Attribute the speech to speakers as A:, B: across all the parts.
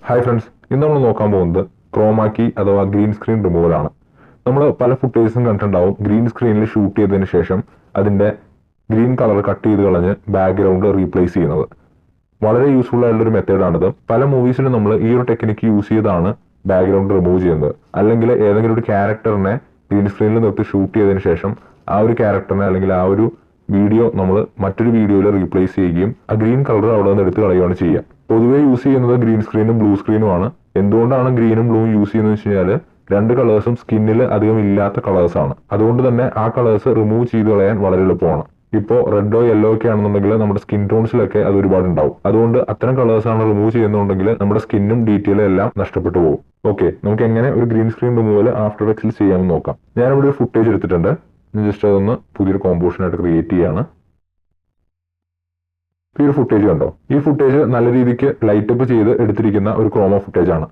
A: Hi friends, ഇന്ന് നമ്മൾ നോക്കാൻ പോകുന്നത് ക്രോമാ കീ അഥവാ ഗ്രീൻ സ്ക്രീൻ റിമൂവലാണ്. നമ്മൾ പല ഫുട്ടേജസും കണ്ടിട്ടുണ്ടാവും. ഗ്രീൻ സ്ക്രീനിൽ ഷൂട്ട് ചെയ്തതിന് ശേഷം അതിന്റെ ഗ്രീൻ കളർ കട്ട് ചെയ്ത് കളഞ്ഞ് ബാക്ക്ഗ്രൗണ്ട് റീപ്ലേസ് ചെയ്യുന്നത് വളരെ യൂസ്ഫുൾ ആയിട്ടുള്ള ഒരു മെത്തേഡാണിത്. പല മൂവീസിലും നമ്മൾ ഈ ഒരു ടെക്നിക്ക് യൂസ് ചെയ്താണ് ബാക്ക്ഗ്രൗണ്ട് റിമൂവ് ചെയ്യുന്നത്. അല്ലെങ്കിൽ ഏതെങ്കിലും ഒരു ക്യാരക്ടറിനെ ഗ്രീൻ സ്ക്രീനിൽ നിർത്തി ഷൂട്ട് ചെയ്തതിന് ശേഷം ആ ഒരു ക്യാരക്ടറിനെ അല്ലെങ്കിൽ ആ ഒരു വീഡിയോ നമ്മൾ മറ്റൊരു വീഡിയോയിൽ റീപ്ലേസ് ചെയ്യുകയും ആ ഗ്രീൻ കളർ അവിടെ നിന്ന് എടുത്ത് കളയുകയാണ് ചെയ്യുക. പൊതുവേ യൂസ് ചെയ്യുന്നത് ഗ്രീൻ സ്ക്രീനും ബ്ലൂ സ്ക്രീനുമാണ്. എന്തുകൊണ്ടാണ് ഗ്രീനും ബ്ലൂവും യൂസ് ചെയ്യുന്നത് വെച്ച് കഴിഞ്ഞാൽ രണ്ട് കളേഴ്സും സ്കിന്നിൽ അധികം ഇല്ലാത്ത കളേഴ്സ് ആണ്. അതുകൊണ്ട് തന്നെ ആ കളേഴ്സ് റിമൂവ് ചെയ്ത് കളയാൻ വളരെ എളുപ്പമാണ്. ഇപ്പോൾ റെഡോ യെല്ലോ ഒക്കെ ആണെന്നുണ്ടെങ്കിൽ നമ്മുടെ സ്കിൻ ടോൺസിലൊക്കെ അത് ഒരുപാട് ഉണ്ടാവും. അതുകൊണ്ട് അത്തരം കളേഴ്സ് ആണ് റിമൂവ് ചെയ്യുന്നുണ്ടെങ്കിൽ നമ്മുടെ സ്കിന്നും ഡീറ്റെയിലും എല്ലാം നഷ്ടപ്പെട്ടു പോകും. ഓക്കെ, നമുക്ക് എങ്ങനെ ഒരു ഗ്രീൻ സ്ക്രീൻ റിമൂവൽ ആഫ്റ്റർ എഫക്ട്സിൽ ചെയ്യാമെന്ന് നോക്കാം. ഞാനിവിടെ ഒരു ഫുട്ടേജ് എടുത്തിട്ടുണ്ട്. ജസ്റ്റ് അതൊന്ന് പുതിയൊരു കോമ്പോസിഷൻ ആയിട്ട് ക്രിയേറ്റ് ചെയ്യാണ്. ഈ ഒരു ഫുട്ടേജ് കണ്ടോ? ഈ ഫുട്ടേജ് നല്ല രീതിക്ക് ലൈറ്റപ്പ് ചെയ്ത് എടുത്തിരിക്കുന്ന ഒരു ക്രോമ ഫുട്ടേജ് ആണ്.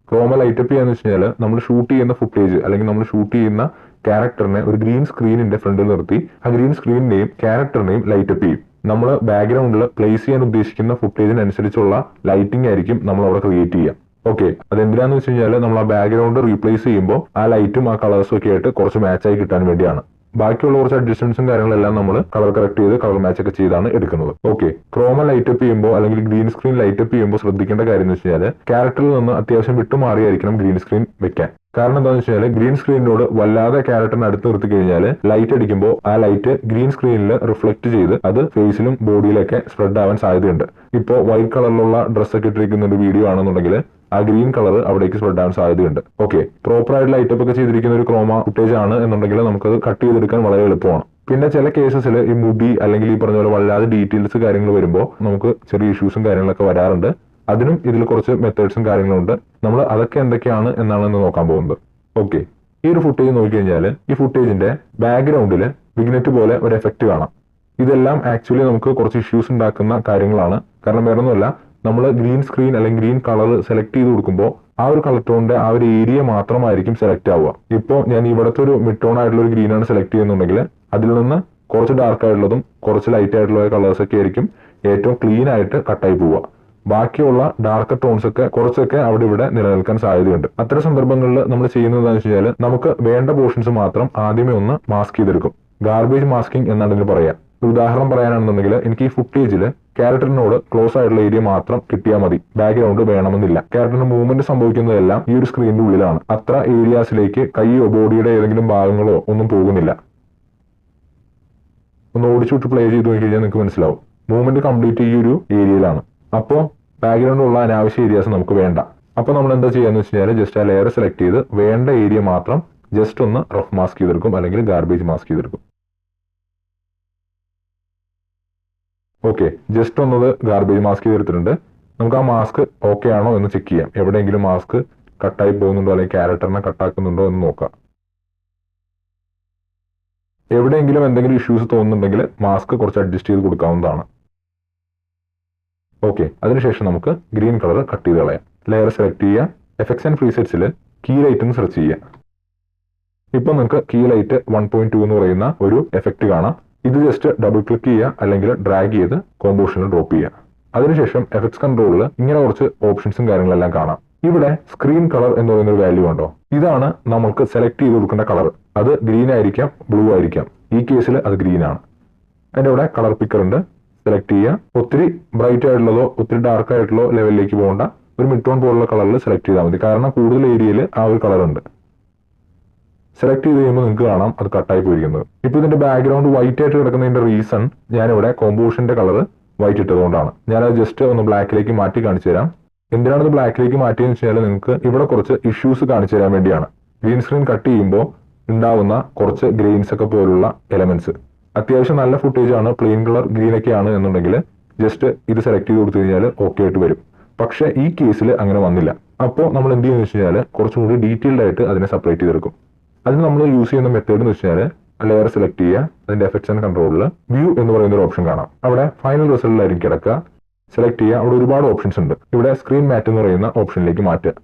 A: ക്രോമ ലൈറ്റപ്പ് ചെയ്യാന്ന് വെച്ച് കഴിഞ്ഞാൽ നമ്മൾ ഷൂട്ട് ചെയ്യുന്ന ഫുട്ടേജ് അല്ലെങ്കിൽ നമ്മൾ ഷൂട്ട് ചെയ്യുന്ന ക്യാരക്ടറിനെ ഒരു ഗ്രീൻ സ്ക്രീനിന്റെ ഫ്രണ്ടിൽ നിർത്തി ആ ഗ്രീൻ സ്ക്രീനിനെയും ക്യാരക്ടറിനെയും ലൈറ്റപ്പ് ചെയ്യും. നമ്മൾ ബാക്ക്ഗ്രൗണ്ടിൽ പ്ലേസ് ചെയ്യാൻ ഉദ്ദേശിക്കുന്ന ഫുട്ടേജിനനുസരിച്ചുള്ള ലൈറ്റിംഗ് ആയിരിക്കും നമ്മൾ അവിടെ ക്രിയേറ്റ് ചെയ്യുക. ഓക്കെ, അതെന്തിനാന്ന് വെച്ച് കഴിഞ്ഞാൽ നമ്മൾ ആ ബാക്ക്ഗ്രൗണ്ട് റീപ്ലേസ് ചെയ്യുമ്പോൾ ആ ലൈറ്റും ആ കളേഴ്സും ഒക്കെ ആയിട്ട് കുറച്ച് മാച്ചായി കിട്ടാൻ വേണ്ടിയാണ്. ബാക്കിയുള്ള കുറച്ച് അഡ്ജസ്റ്റ്മെന്റ്സും കാര്യങ്ങളെല്ലാം നമ്മൾ കളർ കറക്റ്റ് ചെയ്ത് കളർ മാച്ച് ഒക്കെ ചെയ്താണ് എടുക്കുന്നത്. ഓക്കെ, ക്രോമ ലൈറ്റപ്പ് ചെയ്യുമ്പോൾ അല്ലെങ്കിൽ ഗ്രീൻ സ്ക്രീൻ ലൈറ്റപ്പ് ചെയ്യുമ്പോൾ ശ്രദ്ധിക്കേണ്ട കാര്യം എന്ന് വെച്ച് കഴിഞ്ഞാൽ ക്യാരക്ടറിൽ നിന്ന് അത്യാവശ്യം വിട്ടുമാറിയായിരിക്കണം ഗ്രീൻ സ്ക്രീൻ വെക്കാൻ. കാരണം എന്താണെന്ന് വെച്ചാൽ ഗ്രീൻ സ്ക്രീനിനോട് വല്ലാതെ ക്യാരക്ടറിന് അടുത്ത് നിർത്തി കഴിഞ്ഞാൽ ലൈറ്റ് അടിക്കുമ്പോൾ ആ ലൈറ്റ് ഗ്രീൻ സ്ക്രീനിൽ റിഫ്ലക്ട് ചെയ്ത് അത് ഫേസിലും ബോഡിയിലൊക്കെ സ്പ്രെഡ് ആവാൻ സാധ്യതയുണ്ട്. ഇപ്പോൾ വൈറ്റ് കളറിലുള്ള ഡ്രസ്സൊക്കെ ഇട്ടിരിക്കുന്ന ഒരു വീഡിയോ ആണെന്നുണ്ടെങ്കിൽ ആ ഗ്രീൻ കളർ അവിടേക്ക് സ്പ്രെഡ് ആവാൻ സാധ്യതയുണ്ട്. ഓക്കെ, പ്രോപ്പർ ആയിട്ട് ലൈറ്റപ്പ് ഒക്കെ ചെയ്തിരിക്കുന്ന ഒരു ക്രോമ ഫുട്ടേജ് ആണ് എന്നുണ്ടെങ്കിൽ നമുക്കത് കട്ട് ചെയ്തെടുക്കാൻ വളരെ എളുപ്പമാണ്. പിന്നെ ചില കേസസിൽ ഈ മുടി അല്ലെങ്കിൽ ഈ പറഞ്ഞ പോലെ വല്ലാതെ ഡീറ്റെയിൽസ് കാര്യങ്ങൾ വരുമ്പോൾ നമുക്ക് ചെറിയ ഇഷ്യൂസും കാര്യങ്ങളൊക്കെ വരാറുണ്ട്. അതിനും ഇതിൽ കുറച്ച് മെത്തേഡ്സും കാര്യങ്ങളുണ്ട്. നമ്മൾ അതൊക്കെ എന്തൊക്കെയാണ് എന്നാണ് ഇന്ന് നോക്കാൻ പോകുന്നത്. ഓക്കെ, ഈ ഒരു ഫുട്ടേജ് നോക്കിക്കഴിഞ്ഞാൽ ഈ ഫുട്ടേജിന്റെ ബാക്ക്ഗ്രൗണ്ടിൽ വിഗ്നെറ്റ് പോലെ ഒരു എഫക്റ്റ് കാണാം. ഇതെല്ലാം ആക്ച്വലി നമുക്ക് കുറച്ച് ഇഷ്യൂസ് ഉണ്ടാക്കുന്ന കാര്യങ്ങളാണ്. കാരണം വേറൊന്നുമല്ല, നമ്മൾ ഗ്രീൻ സ്ക്രീൻ അല്ലെങ്കിൽ ഗ്രീൻ കളർ സെലക്ട് ചെയ്ത് കൊടുക്കുമ്പോൾ ആ ഒരു കളർ ടോണിന്റെ ആ ഒരു ഏരിയ മാത്രമായിരിക്കും സെലക്ട് ആവുക. ഇപ്പോൾ ഞാൻ ഇവിടുത്തെ ഒരു മിഡ് ടോൺ ആയിട്ടുള്ള ഒരു ഗ്രീൻ ആണ് സെലക്ട് ചെയ്യുന്നുണ്ടെങ്കിൽ അതിൽ നിന്ന് കുറച്ച് ഡാർക്ക് ആയിട്ടുള്ളതും കുറച്ച് ലൈറ്റ് ആയിട്ടുള്ള കളേഴ്സ് ഒക്കെ ആയിരിക്കും ഏറ്റവും ക്ലീൻ ആയിട്ട് കട്ടായി പോവുക. ബാക്കിയുള്ള ഡാർക്ക് ടോൺസ് ഒക്കെ കുറച്ചൊക്കെ അവിടെ ഇവിടെ നിലനിൽക്കാൻ സാധ്യതയുണ്ട്. അത്തരം സന്ദർഭങ്ങളിൽ നമ്മൾ ചെയ്യുന്നത് എന്താണെന്ന് വെച്ച് കഴിഞ്ഞാൽ നമുക്ക് വേണ്ട പോർഷൻസ് മാത്രം ആദ്യമേ ഒന്ന് മാസ്ക് ചെയ്തെടുക്കും. ഗാർബേജ് മാസ്കിംഗ് എന്നാണ് ഇതിന് പറയാം. ഒരു ഉദാഹരണം പറയാനാണെന്നുണ്ടെങ്കിൽ എനിക്ക് ഈ ഫുട്ടേജിൽ ക്യാരക്ടറിനോട് ക്ലോസ് ആയിട്ടുള്ള ഏരിയ മാത്രം കിട്ടിയാൽ മതി, ബാക്ക്ഗ്രൗണ്ട് വേണമെന്നില്ല. ക്യാരക്ടറിന് മൂവ്മെന്റ് സംഭവിക്കുന്നതെല്ലാം ഈ ഒരു സ്ക്രീനിന്റെ ഉള്ളിലാണ്. അത്ര ഏരിയാസിലേക്ക് കൈയോ ബോഡിയുടെ ഏതെങ്കിലും ഭാഗങ്ങളോ ഒന്നും പോകുന്നില്ല. ഒന്ന് ഓടിച്ചുവിട്ട് പ്ലേ ചെയ്ത് നോക്കി കഴിഞ്ഞാൽ നിങ്ങൾക്ക് മനസ്സിലാവും മൂവ്മെന്റ് കംപ്ലീറ്റ് ഈ ഒരു ഏരിയയിലാണ്. അപ്പോൾ ബാക്ക്ഗ്രൗണ്ട് ഉള്ള അനാവശ്യ ഏരിയാസ് നമുക്ക് വേണ്ട. അപ്പോൾ നമ്മൾ എന്താ ചെയ്യാന്ന് വെച്ച് കഴിഞ്ഞാൽ ജസ്റ്റ് ആ ലെയർ സെലക്ട് ചെയ്ത് വേണ്ട ഏരിയ മാത്രം ജസ്റ്റ് ഒന്ന് റഫ് മാസ്ക് ചെയ്തെടുക്കും അല്ലെങ്കിൽ ഗാർബേജ് മാസ്ക് ചെയ്തെടുക്കും. ഓക്കെ, ജസ്റ്റ് ഒന്നത് ഗാർബേജ് മാസ്ക് ചെയ്തെടുത്തിട്ടുണ്ട്. നമുക്ക് ആ മാസ്ക് ഓക്കെ ആണോ എന്ന് ചെക്ക് ചെയ്യാം. എവിടെയെങ്കിലും മാസ്ക് കട്ടായി പോകുന്നുണ്ടോ അല്ലെങ്കിൽ ക്യാരക്ടറിനെ കട്ടാക്കുന്നുണ്ടോ എന്ന് നോക്കാം. എവിടെയെങ്കിലും എന്തെങ്കിലും ഇഷ്യൂസ് തോന്നുന്നുണ്ടെങ്കിൽ മാസ്ക് കുറച്ച് അഡ്ജസ്റ്റ് ചെയ്ത് കൊടുക്കാവുന്നതാണ്. ഓക്കെ, അതിനുശേഷം നമുക്ക് ഗ്രീൻ കളർ കട്ട് ചെയ്ത് കളയാം. ലെയർ സെലക്ട് ചെയ്യുക, എഫക്ട്സ് ആൻഡ് പ്രീസെറ്റ്സിൽ കീ ലൈറ്റ് എന്ന് സെർച്ച് ചെയ്യുക. ഇപ്പം നിങ്ങൾക്ക് കീ ലൈറ്റ് 1.2 എന്ന് പറയുന്ന ഒരു എഫക്റ്റ് കാണാം. ഇത് ജസ്റ്റ് ഡബിൾ ക്ലിക്ക് ചെയ്യുക അല്ലെങ്കിൽ ഡ്രാഗ് ചെയ്ത് കോമ്പോസിഷനിൽ ഡ്രോപ്പ് ചെയ്യുക. അതിനുശേഷം എഫക്ട്സ് കൺട്രോളിൽ ഇങ്ങനെ കുറച്ച് ഓപ്ഷൻസും കാര്യങ്ങളെല്ലാം കാണാം. ഇവിടെ സ്ക്രീൻ കളർ എന്ന് പറയുന്ന ഒരു വാല്യൂ ഉണ്ടോ? ഇതാണ് നമ്മൾക്ക് സെലക്ട് ചെയ്ത് കൊടുക്കേണ്ട കളർ. അത് ഗ്രീൻ ആയിരിക്കാം, ബ്ലൂ ആയിരിക്കാം. ഈ കേസിൽ അത് ഗ്രീൻ ആണ്. അതിൻ്റെ ഇവിടെ കളർ പിക്കർ ഉണ്ട്, സെലക്ട് ചെയ്യുക. ഒത്തിരി ബ്രൈറ്റ് ആയിട്ടുള്ളതോ ഒത്തിരി ഡാർക്ക് ആയിട്ടുള്ളതോ ലെവലിലേക്ക് പോകേണ്ട, ഒരു മിഡ് ടോൺ പോലുള്ള കളറിൽ സെലക്ട് ചെയ്താൽ മതി. കാരണം കൂടുതൽ ഏരിയയിൽ ആ ഒരു കളർ ഉണ്ട്. സെലക്ട് ചെയ്ത് കഴിയുമ്പോൾ നിങ്ങൾക്ക് കാണാം അത് കട്ടായി പോയിരിക്കുന്നത്. ഇപ്പോൾ ഇതിന്റെ ബാക്ക്ഗ്രൗണ്ട് വൈറ്റ് ആയിട്ട് കിടക്കുന്നതിന്റെ റീസൺ ഞാനിവിടെ കോമ്പോസിഷന്റെ കളർ വൈറ്റ് ഇട്ടതുകൊണ്ടാണ്. ഞാനത് ജസ്റ്റ് ഒന്ന് ബ്ലാക്കിലേക്ക് മാറ്റി കാണിച്ചു തരാം. എന്തിനാണ് ഇത് ബ്ലാക്കിലേക്ക് മാറ്റിയെന്ന് വെച്ചാൽ നിങ്ങൾക്ക് ഇവിടെ കുറച്ച് ഇഷ്യൂസ് കാണിച്ചു തരാൻ വേണ്ടിയാണ്. ഗ്രീൻ സ്ക്രീൻ കട്ട് ചെയ്യുമ്പോൾ ഉണ്ടാവുന്ന കുറച്ച് ഗ്രെയിൻസ് ഒക്കെ പോലുള്ള എലമെന്റ്സ്. അത്യാവശ്യം നല്ല ഫുട്ടേജ് ആണ്, പ്ലെയിൻ കളർ ഗ്രീൻ ഒക്കെ ആണ് എന്നുണ്ടെങ്കിൽ ജസ്റ്റ് ഇത് സെലക്ട് ചെയ്ത് കൊടുത്തു കഴിഞ്ഞാൽ ഓക്കെ ആയിട്ട് വരും. പക്ഷെ ഈ കേസിൽ അങ്ങനെ വന്നില്ല. അപ്പോൾ നമ്മൾ എന്ത് ചെയ്യുന്നത് വെച്ച് കഴിഞ്ഞാൽ കുറച്ചും കൂടി ഡീറ്റെയിൽഡ് ആയിട്ട് അതിനെ സെപ്പറേറ്റ് ചെയ്തെടുക്കും. അതിന് നമ്മൾ യൂസ് ചെയ്യുന്ന മെത്തേഡ് എന്ന് വെച്ച് കഴിഞ്ഞാൽ ലെയർ സെലക്ട് ചെയ്യുക, അതിന്റെ എഫക്ട്സ് ആൻഡ് കൺട്രോളിൽ വ്യൂ എന്ന് പറയുന്ന ഒരു ഓപ്ഷൻ കാണാം. അവിടെ ഫൈനൽ റിസൾട്ടിലായിരിക്കും കിടക്കുക. സെലക്ട് ചെയ്യുക, അവിടെ ഒരുപാട് ഓപ്ഷൻസ് ഉണ്ട്. ഇവിടെ സ്ക്രീൻ മാറ്റ് എന്ന് പറയുന്ന ഓപ്ഷനിലേക്ക് മാറ്റുക.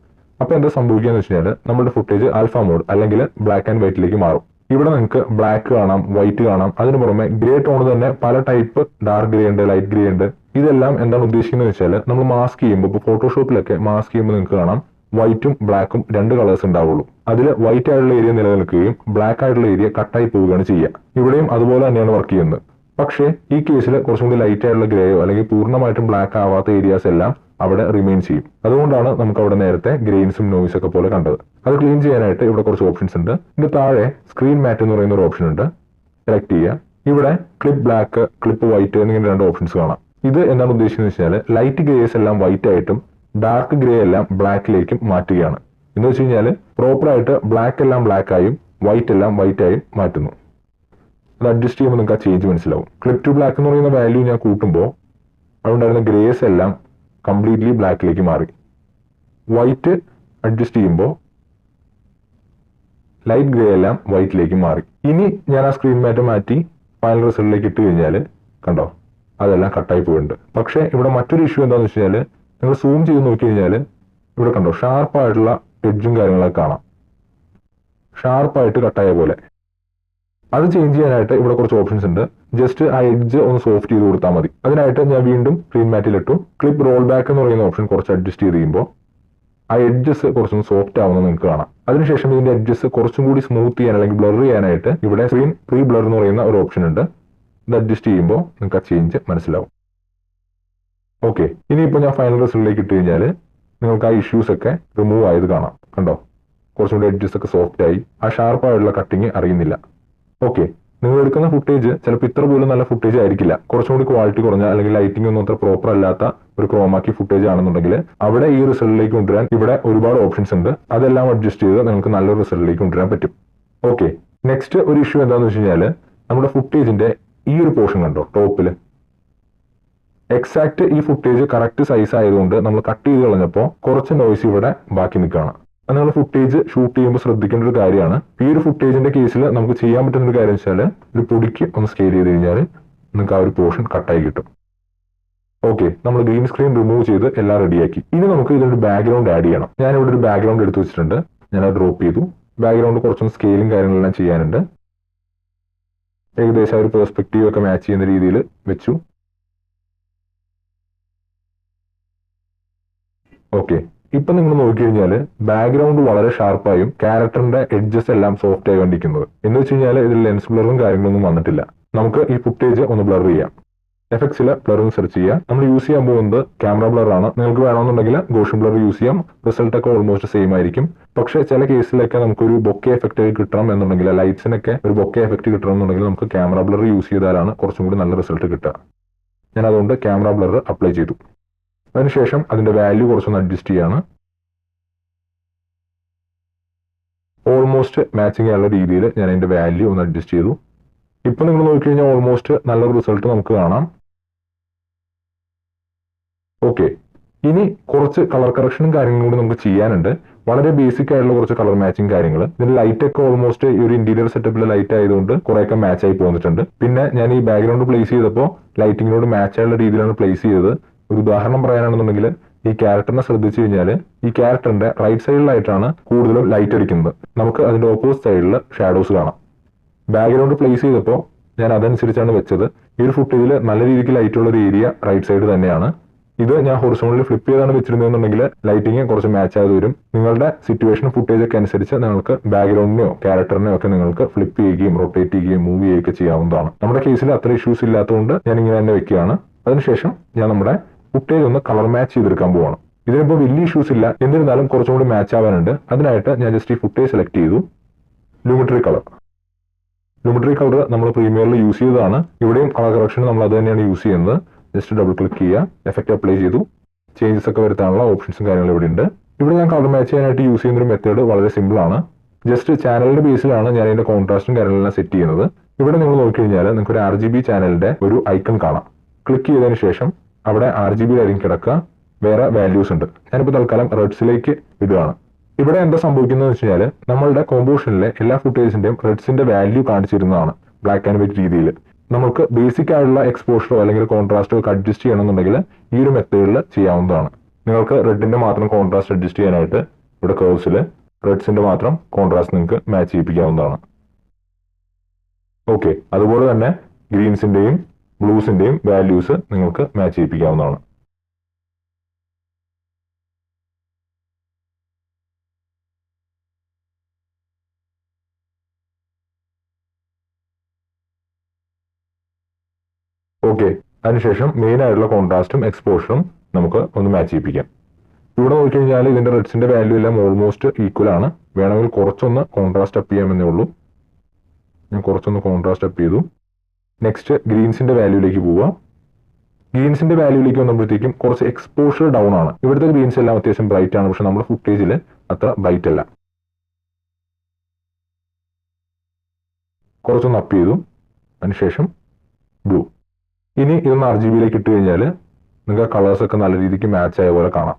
A: അപ്പോൾ എന്താ സംഭവിക്കുക എന്ന് വെച്ച് കഴിഞ്ഞാൽ നമ്മുടെ ഫുട്ടേജ് ആൽഫ മോഡ് അല്ലെങ്കിൽ ബ്ലാക്ക് ആൻഡ് വൈറ്റിലേക്ക് മാറും. ഇവിടെ നിങ്ങൾക്ക് ബ്ലാക്ക് കാണാം, വൈറ്റ് കാണാം. അതിന് പുറമെ ഗ്രേ ടോൺ തന്നെ പല ടൈപ്പ് ഡാർക്ക് ഗ്രേ ഉണ്ട്, ലൈറ്റ് ഗ്രേ ഉണ്ട്. ഇതെല്ലാം എന്താണ് ഉദ്ദേശിക്കുന്നത് വെച്ചാൽ നമ്മൾ മാസ്ക് ചെയ്യുമ്പോൾ ഇപ്പോൾ ഫോട്ടോഷോപ്പിലൊക്കെ മാസ്ക് ചെയ്യുമ്പോൾ നിങ്ങൾക്ക് കാണാം വൈറ്റും ബ്ലാക്കും 2 കളേഴ്സ് ഉണ്ടാവുള്ളൂ. അതിൽ വൈറ്റ് ആയിട്ടുള്ള ഏരിയ നിലനിൽക്കുകയും ബ്ലാക്ക് ആയിട്ടുള്ള ഏരിയ കട്ടായി പോവുകയാണ് ചെയ്യുക. ഇവിടെയും അതുപോലെ തന്നെയാണ് വർക്ക് ചെയ്യുന്നത്. പക്ഷേ ഈ കേസിൽ കുറച്ചും കൂടി ലൈറ്റ് ആയിട്ടുള്ള ഗ്രേയോ അല്ലെങ്കിൽ പൂർണ്ണമായിട്ടും ബ്ലാക്ക് ആവാത്ത ഏരിയാസ് എല്ലാം അവിടെ റിമെയിൻ ചെയ്യും. അതുകൊണ്ടാണ് നമുക്ക് അവിടെ നേരത്തെ ഗ്രെയിൻസും നോയ്സ് ഒക്കെ പോലെ കണ്ടത്. അത് ക്ലീൻ ചെയ്യാനായിട്ട് ഇവിടെ കുറച്ച് ഓപ്ഷൻസ് ഉണ്ട്. ഇതിന്റെ താഴെ സ്ക്രീൻ മാറ്റ് എന്ന് പറയുന്ന ഒരു ഓപ്ഷൻ ഉണ്ട്. സെലക്ട് ചെയ്യുക. ഇവിടെ ക്ലിപ്പ് ബ്ലാക്ക്, ക്ലിപ്പ് വൈറ്റ് എന്നിങ്ങനെ 2 ഓപ്ഷൻസ് കാണാം. ഇത് എന്താണ് ഉദ്ദേശിക്കുന്നത് വെച്ചാൽ ലൈറ്റ് ഗ്രേസ് എല്ലാം വൈറ്റ് ആയിട്ടും ഡാർക്ക് ഗ്രേ എല്ലാം ബ്ലാക്കിലേക്കും മാറ്റുകയാണ്. എന്ന് വെച്ച് കഴിഞ്ഞാൽ പ്രോപ്പറായിട്ട് ബ്ലാക്ക് എല്ലാം ബ്ലാക്ക് ആയും വൈറ്റ് എല്ലാം വൈറ്റ് ആയും മാറ്റുന്നു. അത് അഡ്ജസ്റ്റ് ചെയ്യുമ്പോൾ നിങ്ങൾക്ക് ആ ചേഞ്ച് മനസ്സിലാവും. ക്ലിപ്പ് ടു ബ്ലാക്ക് എന്ന് പറയുന്ന വാല്യൂ ഞാൻ കൂട്ടുമ്പോൾ അതുകൊണ്ടായിരുന്ന ഗ്രേസ് എല്ലാം കംപ്ലീറ്റ്ലി ബ്ലാക്കിലേക്ക് മാറി. വൈറ്റ് അഡ്ജസ്റ്റ് ചെയ്യുമ്പോൾ ലൈറ്റ് ഗ്രേ എല്ലാം വൈറ്റിലേക്ക് മാറി. ഇനി ഞാൻ ആ സ്ക്രീൻ മാറ്റ് മാറ്റി ഫൈനൽ റിസൾട്ടിലേക്ക് ഇട്ട് കഴിഞ്ഞാൽ കണ്ടോ അതെല്ലാം കട്ടായി പോയിട്ടുണ്ട്. പക്ഷേ ഇവിടെ മറ്റൊരു ഇഷ്യൂ എന്താണെന്ന് വെച്ച് കഴിഞ്ഞാൽ നിങ്ങൾ സൂം ചെയ്ത് നോക്കി കഴിഞ്ഞാൽ ഇവിടെ കണ്ടോ ഷാർപ്പായിട്ടുള്ള എഡ്ജും കാര്യങ്ങളൊക്കെ കാണാം, ഷാർപ്പായിട്ട് കട്ടായ പോലെ. അത് ചേഞ്ച് ചെയ്യാനായിട്ട് ഇവിടെ കുറച്ച് ഓപ്ഷൻസ് ഉണ്ട്. ജസ്റ്റ് ആ എഡ്ജ് ഒന്ന് സോഫ്റ്റ് ചെയ്ത് കൊടുത്താൽ മതി. അതിനായിട്ട് ഞാൻ വീണ്ടും സ്ക്രീൻ മാറ്റിലിട്ടു. ക്ലിപ്പ് റോൾ ബാക്ക് എന്ന് പറയുന്ന ഓപ്ഷൻ കുറച്ച് അഡ്ജസ്റ്റ് ചെയ്ത് കഴിയുമ്പോൾ ആ എഡ്ജസ് കുറച്ചൊന്ന് സോഫ്റ്റ് ആവുന്നത് നിങ്ങൾക്ക് കാണാം. അതിനുശേഷം ഇതിന്റെ എഡ്ജസ് കുറച്ചും കൂടി സ്മൂത്ത് ചെയ്യാൻ അല്ലെങ്കിൽ ബ്ലർ ചെയ്യാനായിട്ട് ഇവിടെ സ്ക്രീൻ പ്രീ ബ്ലർ എന്ന് പറയുന്ന ഒരു ഓപ്ഷൻ ഉണ്ട്. ഇത് അഡ്ജസ്റ്റ് ചെയ്യുമ്പോൾ നിങ്ങൾക്ക് ആ ചേഞ്ച് മനസ്സിലാവും. ഓക്കെ, ഇനിയിപ്പോൾ ഞാൻ ഫൈനൽ റിസൾട്ടിലേക്ക് ഇട്ട് കഴിഞ്ഞാൽ നിങ്ങൾക്ക് ആ ഇഷ്യൂസ് ഒക്കെ റിമൂവ് ആയത് കാണാം. കണ്ടോ കുറച്ചും കൂടി എഡ്ജസ് ഒക്കെ സോഫ്റ്റ് ആയി, ആ ഷാർപ്പായിട്ടുള്ള കട്ടിങ് അറിയുന്നില്ല. ഓക്കെ, നിങ്ങൾ എടുക്കുന്ന ഫുട്ടേജ് ചിലപ്പോൾ ഇത്ര പോലും നല്ല ഫുട്ടേജ് ആയിരിക്കില്ല. കുറച്ചും കൂടി ക്വാളിറ്റി കുറഞ്ഞ അല്ലെങ്കിൽ ലൈറ്റിംഗ് ഒന്നും അത്ര പ്രോപ്പർ അല്ലാത്ത ഒരു ക്രോമാക്കി ഫുട്ടേജ് ആണെന്നുണ്ടെങ്കിൽ അവിടെ ഈ റിസൾട്ടിലേക്ക് കൊണ്ടുവരാൻ ഇവിടെ ഒരുപാട് ഓപ്ഷൻസ് ഉണ്ട്. അതെല്ലാം അഡ്ജസ്റ്റ് ചെയ്ത് നിങ്ങൾക്ക് നല്ലൊരു റിസൾട്ടിലേക്ക് കൊണ്ടുവരാൻ പറ്റും. ഓക്കെ, നെക്സ്റ്റ് ഒരു ഇഷ്യൂ എന്താണെന്ന് വെച്ച് കഴിഞ്ഞാൽ നമ്മുടെ ഫുട്ടേജിന്റെ ഈ ഒരു പോർഷൻ കണ്ടോ ടോപ്പിൽ എക്സാക്ട് ഈ ഫുട്ടേജ് കറക്റ്റ് സൈസ് ആയതുകൊണ്ട് നമ്മൾ കട്ട് ചെയ്ത് കളഞ്ഞപ്പോൾ കുറച്ച് നോയ്സ് ഇവിടെ ബാക്കി നിൽക്കുകയാണ്. അത് നിങ്ങൾ ഫുട്ടേജ് ഷൂട്ട് ചെയ്യുമ്പോൾ ശ്രദ്ധിക്കേണ്ട ഒരു കാര്യമാണ്. ഈ ഒരു ഫുട്ടേജിന്റെ കേസിൽ നമുക്ക് ചെയ്യാൻ പറ്റുന്ന ഒരു കാര്യം വെച്ചാൽ ഒരു പൊടിക്ക് ഒന്ന് സ്കെയിൽ ചെയ്ത് കഴിഞ്ഞാൽ നിങ്ങൾക്ക് ആ ഒരു പോർഷൻ കട്ടായി കിട്ടും. ഓക്കെ, നമ്മൾ ഗ്രീൻ സ്ക്രീൻ റിമൂവ് ചെയ്ത് എല്ലാം റെഡിയാക്കി. ഇനി നമുക്ക് ഇതിനൊരു ബാക്ക്ഗ്രൗണ്ട് ആഡ് ചെയ്യണം. ഞാൻ ഇവിടെ ഒരു ബാക്ക്ഗ്രൗണ്ട് എടുത്ത് വെച്ചിട്ടുണ്ട്. ഞാൻ അത് ഡ്രോപ്പ് ചെയ്തു. ബാക്ക്ഗ്രൗണ്ട് കുറച്ചൊന്ന് സ്കെയിലും കാര്യങ്ങളെല്ലാം ചെയ്യാനുണ്ട്. ഏകദേശം ഒരു പെർസ്പെക്റ്റീവ് ഒക്കെ മാച്ച് ചെയ്യുന്ന രീതിയിൽ വെച്ചു. ഓക്കെ, ഇപ്പൊ നിങ്ങൾ നോക്കിക്കഴിഞ്ഞാൽ ബാക്ക്ഗ്രൗണ്ട് വളരെ ഷാർപ്പായും ക്യാരക്ടറിന്റെ എഡ്ജസ് എല്ലാം സോഫ്റ്റ് ആയി കണ്ടിരിക്കുന്നത്. എന്ന് വെച്ച് കഴിഞ്ഞാൽ ഇതിൽ ലെൻസ് ബ്ലറും കാര്യങ്ങളൊന്നും വന്നിട്ടില്ല. നമുക്ക് ഈ ഫുട്ടേജ് ഒന്ന് ബ്ലർ ചെയ്യാം. എഫക്ട്സിൽ ബ്ലറും സെർച്ച് ചെയ്യാം. നമ്മൾ യൂസ് ചെയ്യാൻ പോകുന്നത് ക്യാമറ ബ്ലർ ആണ്. നിങ്ങൾക്ക് വേണമെന്നുണ്ടെങ്കിൽ ഗോഷൻ ബ്ലർ യൂസ് ചെയ്യാം. റിസൾട്ട് ഒക്കെ ഓൾമോസ്റ്റ് സെയിം ആയിരിക്കും. പക്ഷേ ചില കേസിലൊക്കെ നമുക്കൊരു ബൊക്കെ എഫക്റ്റ് കിട്ടണം എന്നുണ്ടെങ്കിൽ ലൈറ്റ്സിനൊക്കെ ഒരു ബൊക്കെ എഫക്റ്റ് കിട്ടണം എന്നുണ്ടെങ്കിൽ നമുക്ക് ക്യാമറ ബ്ലർ യൂസ് ചെയ്താലാണ് കുറച്ചും കൂടി നല്ല റിസൾട്ട് കിട്ടുക. ഞാൻ അതുകൊണ്ട് ക്യാമറ ബ്ലർ അപ്ലൈ ചെയ്തു. അതിനുശേഷം അതിന്റെ വാല്യൂ കുറച്ചൊന്ന് അഡ്ജസ്റ്റ് ചെയ്യാണ്. ഓൾമോസ്റ്റ് മാച്ചിങ് ചെയ്യാനുള്ള രീതിയിൽ ഞാൻ അതിന്റെ വാല്യൂ ഒന്ന് അഡ്ജസ്റ്റ് ചെയ്തു. ഇപ്പൊ നിങ്ങൾ നോക്കിക്കഴിഞ്ഞാൽ ഓൾമോസ്റ്റ് നല്ലൊരു റിസൾട്ട് നമുക്ക് കാണാം. ഓക്കെ, ഇനി കുറച്ച് കളർ കറക്ഷനും കാര്യങ്ങളും കൂടി നമുക്ക് ചെയ്യാനുണ്ട്. വളരെ ബേസിക് ആയിട്ടുള്ള കുറച്ച് കളർ മാച്ചിങ് കാര്യങ്ങൾ. ഇതിന്റെ ലൈറ്റ് ഒക്കെ ഓൾമോസ്റ്റ് ഈ ഒരു ഇന്റീരിയർ സെറ്റപ്പിൽ ലൈറ്റ് ആയതുകൊണ്ട് കുറെയൊക്കെ മാച്ച് ആയി പോന്നിട്ടുണ്ട്. പിന്നെ ഞാൻ ഈ ബാക്ക്ഗ്രൗണ്ട് പ്ലേസ് ചെയ്തപ്പോൾ ലൈറ്റിങ്ങിനോട് മാച്ച് ആയുള്ള രീതിയിലാണ് പ്ലേസ് ചെയ്തത്. ഒരു ഉദാഹരണം പറയാനാണെന്നുണ്ടെങ്കിൽ ഈ ക്യാരക്ടറിനെ ശ്രദ്ധിച്ചു കഴിഞ്ഞാൽ ഈ ക്യാരക്ടറിന്റെ റൈറ്റ് സൈഡിലായിട്ടാണ് കൂടുതലും ലൈറ്റ് അടിക്കുന്നത്. നമുക്ക് അതിന്റെ ഓപ്പോസിറ്റ് സൈഡിൽ ഷാഡോസ് കാണാം. ബാക്ക്ഗ്രൗണ്ട് പ്ലേസ് ചെയ്തപ്പോൾ ഞാൻ അതനുസരിച്ചാണ് വെച്ചത്. ഈ ഒരു ഫുട്ടേജിൽ നല്ല രീതിക്ക് ലൈറ്റ് ഉള്ള ഒരു ഏരിയ റൈറ്റ് സൈഡ് തന്നെയാണ്. ഇത് ഞാൻ ഹൊറിസോണ്ടലി ഫ്ലിപ്പ് ചെയ്താണ് വെച്ചിരുന്നതെന്നുണ്ടെങ്കിൽ ലൈറ്റിങ് കുറച്ച് മാച്ച് ആയത് വരും. നിങ്ങളുടെ സിറ്റുവേഷൻ ഫുട്ടേജ് ഒക്കെ അനുസരിച്ച് നിങ്ങൾക്ക് ബാക്ക്ഗ്രൗണ്ടിനെയോ ക്യാരക്ടറിനെയോ ഒക്കെ നിങ്ങൾക്ക് ഫ്ലിപ്പ് ചെയ്യുകയും റൊട്ടേറ്റ് ചെയ്യുകയും മൂവ് ചെയ്യുകയൊക്കെ ചെയ്യാവുന്നതാണ്. നമ്മുടെ കേസിൽ അത്ര ഇഷ്യൂസ് ഇല്ലാത്തതുകൊണ്ട് ഞാൻ ഇങ്ങനെ തന്നെ വെക്കുകയാണ്. അതിനുശേഷം ഞാൻ നമ്മുടെ ഫുട്ടേജ് ഒന്ന് കളർ മാച്ച് ചെയ്തെടുക്കാൻ പോവാണ്. ഇതിനിപ്പോൾ വലിയ ഇഷ്യൂസ് ഇല്ല, എന്നിരുന്നാലും കുറച്ചും കൂടി മാച്ച് ആവാനുണ്ട്. അതിനായിട്ട് ഞാൻ ജസ്റ്റ് ഈ ഫുട്ടേജ് സെലക്ട് ചെയ്തു. ലൂമിട്രി കളർ നമ്മൾ പ്രീമിയറിൽ യൂസ് ചെയ്തതാണ്. ഇവിടെയും കളർ കറക്ഷൻ നമ്മൾ അത് തന്നെയാണ് യൂസ് ചെയ്യുന്നത്. ജസ്റ്റ് ഡബിൾ ക്ലിക്ക് ചെയ്യുക, എഫക്റ്റ് അപ്ലൈ ചെയ്തു. ചേഞ്ചസ് ഒക്കെ വരുത്താനുള്ള ഓപ്ഷൻസും കാര്യങ്ങളും ഇവിടെ ഉണ്ട്. ഇവിടെ ഞാൻ കളർ മാച്ച് ചെയ്യാനായിട്ട് യൂസ് ചെയ്യുന്ന ഒരു മെത്തേഡ് വളരെ സിമ്പിൾ ആണ്. ജസ്റ്റ് ചാനലിന്റെ ബേസിലാണ് ഞാൻ അതിന്റെ കോൺട്രാസ്റ്റും കാര്യങ്ങളെല്ലാം സെറ്റ് ചെയ്യുന്നത്. ഇവിടെ നിങ്ങൾ നോക്കിക്കഴിഞ്ഞാൽ നിങ്ങൾക്ക് ഒരു RGB ചാനലിന്റെ ഒരു ഐക്കൺ കാണാം. ക്ലിക്ക് ചെയ്തതിന് ശേഷം അവിടെ RGB ആയിരിക്കും കിടക്കുക. വേറെ വാല്യൂസ് ഉണ്ട്. ഞാനിപ്പോൾ തൽക്കാലം റെഡ്സിലേക്ക് ഇടുകയാണ്. ഇവിടെ എന്താ സംഭവിക്കുന്നത് വെച്ച് കഴിഞ്ഞാൽ നമ്മളുടെ കോമ്പോസിഷനിലെ എല്ലാ ഫുട്ടേജിന്റെയും റെഡ്സിന്റെ വാല്യൂ കാണിച്ചിരുന്നതാണ് ബ്ലാക്ക് ആൻഡ് വൈറ്റ് രീതിയിൽ. നമുക്ക് ബേസിക് ആയിട്ടുള്ള എക്സ്പോഷറോ അല്ലെങ്കിൽ കോൺട്രാസ്റ്റോ ഒക്കെ അഡ്ജസ്റ്റ് ചെയ്യണമെന്നുണ്ടെങ്കിൽ ഈ ഒരു മെത്തേഡിൽ ചെയ്യാവുന്നതാണ്. നിങ്ങൾക്ക് റെഡിന്റെ മാത്രം കോൺട്രാസ്റ്റ് അഡ്ജസ്റ്റ് ചെയ്യാനായിട്ട് ഇവിടെ കർവ്സിൽ റെഡ്സിന്റെ മാത്രം കോൺട്രാസ്റ്റ് നിങ്ങൾക്ക് മാച്ച് ചെയ്യിപ്പിക്കാവുന്നതാണ്. ഓക്കെ, അതുപോലെ തന്നെ ഗ്രീൻസിന്റെയും ബ്ലൂസിന്റെയും വാല്യൂസ് നിങ്ങൾക്ക് മാച്ച് ചെയ്യിപ്പിക്കാവുന്നതാണ്. ഓക്കെ, അതിനുശേഷം മെയിൻ ആയിട്ടുള്ള കോൺട്രാസ്റ്റും എക്സ്പോഷറും നമുക്ക് ഒന്ന് മാച്ച് ചെയ്യിപ്പിക്കാം. ഇവിടെ നോക്കിക്കഴിഞ്ഞാൽ ഇതിന്റെ റെഡ്സിന്റെ വാല്യൂ എല്ലാം ഓൾമോസ്റ്റ് ഈക്വൽ ആണ്. വേണമെങ്കിൽ കുറച്ചൊന്ന് കോൺട്രാസ്റ്റ് അപ്പ് ചെയ്യാമെന്നേ ഉള്ളൂ. ഞാൻ കുറച്ചൊന്ന് കോൺട്രാസ്റ്റ് അപ്പ് ചെയ്തു. നെക്സ്റ്റ് ഗ്രീൻസിന്റെ വാല്യൂയിലേക്ക് പോവാം. ഗ്രീൻസിന്റെ വാല്യൂയിലേക്ക് വന്നപ്പോഴത്തേക്കും കുറച്ച് എക്സ്പോഷർ ഡൗൺ ആണ്. ഇവിടുത്തെ ഗ്രീൻസ് എല്ലാം അത്യാവശ്യം ബ്രൈറ്റ് ആണ്, പക്ഷെ നമ്മുടെ ഫുട്ടേജിൽ അത്ര ബ്രൈറ്റ് അല്ല. കുറച്ചൊന്ന് അപ്പ് ചെയ്തു. അതിനുശേഷം ബ്ലൂ. ഇനി ഇതൊന്ന് RGBയിലേക്ക് ഇട്ട് കഴിഞ്ഞാൽ നിങ്ങൾക്ക് കളേഴ്സ് ഒക്കെ നല്ല രീതിക്ക് മാച്ച് ആയ പോലെ കാണാം.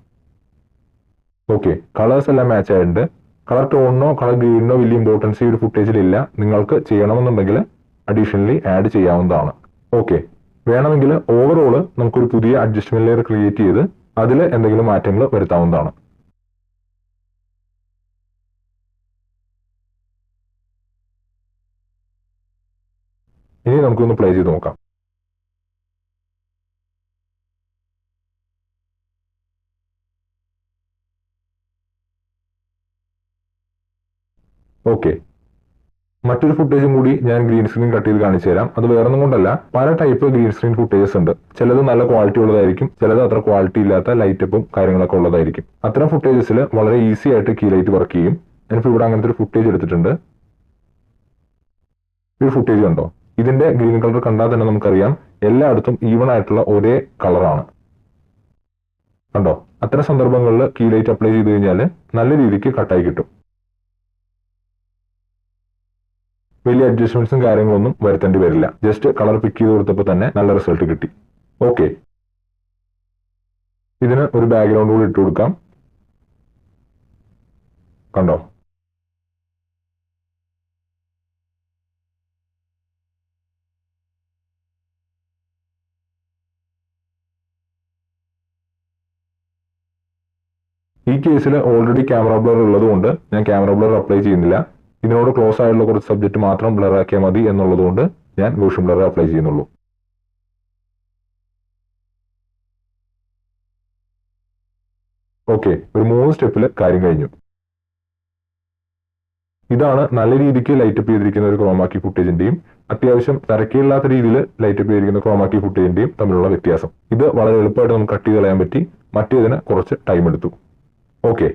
A: ഓക്കെ, കളേഴ്സ് എല്ലാം മാച്ച് ആയിട്ടുണ്ട്. കളർ ടോണിനോ കളർ ഗ്രീനിനോ വലിയ ഇമ്പോർട്ടൻസ് ഈ ഒരു ഫുട്ടേജിലില്ല. നിങ്ങൾക്ക് ചെയ്യണമെന്നുണ്ടെങ്കിൽ അഡീഷണലി ആഡ് ചെയ്യാവുന്നതാണ്. ഓക്കെ, വേണമെങ്കിൽ ഓവറോൾ നമുക്കൊരു പുതിയ അഡ്ജസ്റ്റ്മെന്റ് ലെയർ ക്രിയേറ്റ് ചെയ്ത് അതിൽ എന്തെങ്കിലും മാറ്റങ്ങൾ വരുത്താവുന്നതാണ്. ഇനി നമുക്കൊന്ന് പ്ലേ ചെയ്ത് നോക്കാം. ഓക്കെ, മറ്റൊരു ഫുട്ടേജും കൂടി ഞാൻ ഗ്രീൻ സ്ക്രീൻ കട്ട് ചെയ്ത് കാണിച്ചു തരാം. അത് വേറൊന്നും കൊണ്ടല്ല, പല ടൈപ്പ് ഗ്രീൻ സ്ക്രീൻ ഫുട്ടേജസ് ഉണ്ട്. ചിലത് നല്ല ക്വാളിറ്റി ഉള്ളതായിരിക്കും, ചിലത് അത്ര ക്വാളിറ്റി ഇല്ലാത്ത ലൈറ്റപ്പും കാര്യങ്ങളൊക്കെ ഉള്ളതായിരിക്കും. അത്തരം ഫുട്ടേജസിൽ വളരെ ഈസി ആയിട്ട് കീ ലൈറ്റ് വർക്ക് ചെയ്യും. ഞാനിപ്പോൾ ഇവിടെ അങ്ങനത്തെ ഒരു ഫുട്ടേജ് എടുത്തിട്ടുണ്ട്. ഈ ഫുട്ടേജ് കണ്ടോ? ഇതിന്റെ ഗ്രീൻ കളർ കണ്ടാൽ തന്നെ നമുക്കറിയാം എല്ലായിടത്തും ഈവൺ ആയിട്ടുള്ള ഒരേ കളറാണ്. കണ്ടോ? അത്തരം സന്ദർഭങ്ങളിൽ കീ ലൈറ്റ് അപ്ലൈ ചെയ്ത് കഴിഞ്ഞാൽ നല്ല രീതിക്ക് കട്ടായി കിട്ടും. വലിയ അഡ്ജസ്റ്റ്മെന്റ്സും കാര്യങ്ങളൊന്നും വരുത്തേണ്ടി വരില്ല. ജസ്റ്റ് കളർ പിക്ക് ചെയ്ത് കൊടുത്തപ്പോൾ തന്നെ നല്ല റിസൾട്ട് കിട്ടി. ഓക്കെ, ഇതിന് ഒരു ബാക്ക്ഗ്രൗണ്ട് കൂടി ഇട്ട് കൊടുക്കാം. കണ്ടോ? ഈ കേസിൽ ഓൾറെഡി ക്യാമറ ബ്ലർ ഉള്ളതുകൊണ്ട് ഞാൻ ക്യാമറ ബ്ലർ അപ്ലൈ ചെയ്യുന്നില്ല. ഇതിനോട് ക്ലോസ് ആയിട്ടുള്ള കുറച്ച് സബ്ജക്റ്റ് മാത്രം ബ്ലർ ആക്കിയാൽ മതി എന്നുള്ളതുകൊണ്ട് ഞാൻ ഗോഷൻ ബ്ലർ അപ്ലൈ ചെയ്യുന്നുള്ളൂ. ഓക്കെ, ഒരു 3 സ്റ്റെപ്പിൽ കാര്യം കഴിഞ്ഞു. ഇതാണ് നല്ല രീതിക്ക് ലൈറ്റപ്പ് ചെയ്തിരിക്കുന്ന ഒരു ക്രോമാക്കി ഫുട്ടേജിന്റെയും അത്യാവശ്യം തിരക്കില്ലാത്ത രീതിയിൽ ലൈറ്റപ്പ് ചെയ്തിരിക്കുന്ന ക്രോമാക്കി ഫുട്ടേജിന്റെയും തമ്മിലുള്ള വ്യത്യാസം. ഇത് വളരെ എളുപ്പമായിട്ട് നമുക്ക് കട്ട് ചെയ്ത് കളയാൻ പറ്റി. മറ്റേതിന് കുറച്ച് ടൈം എടുത്തു. ഓക്കെ,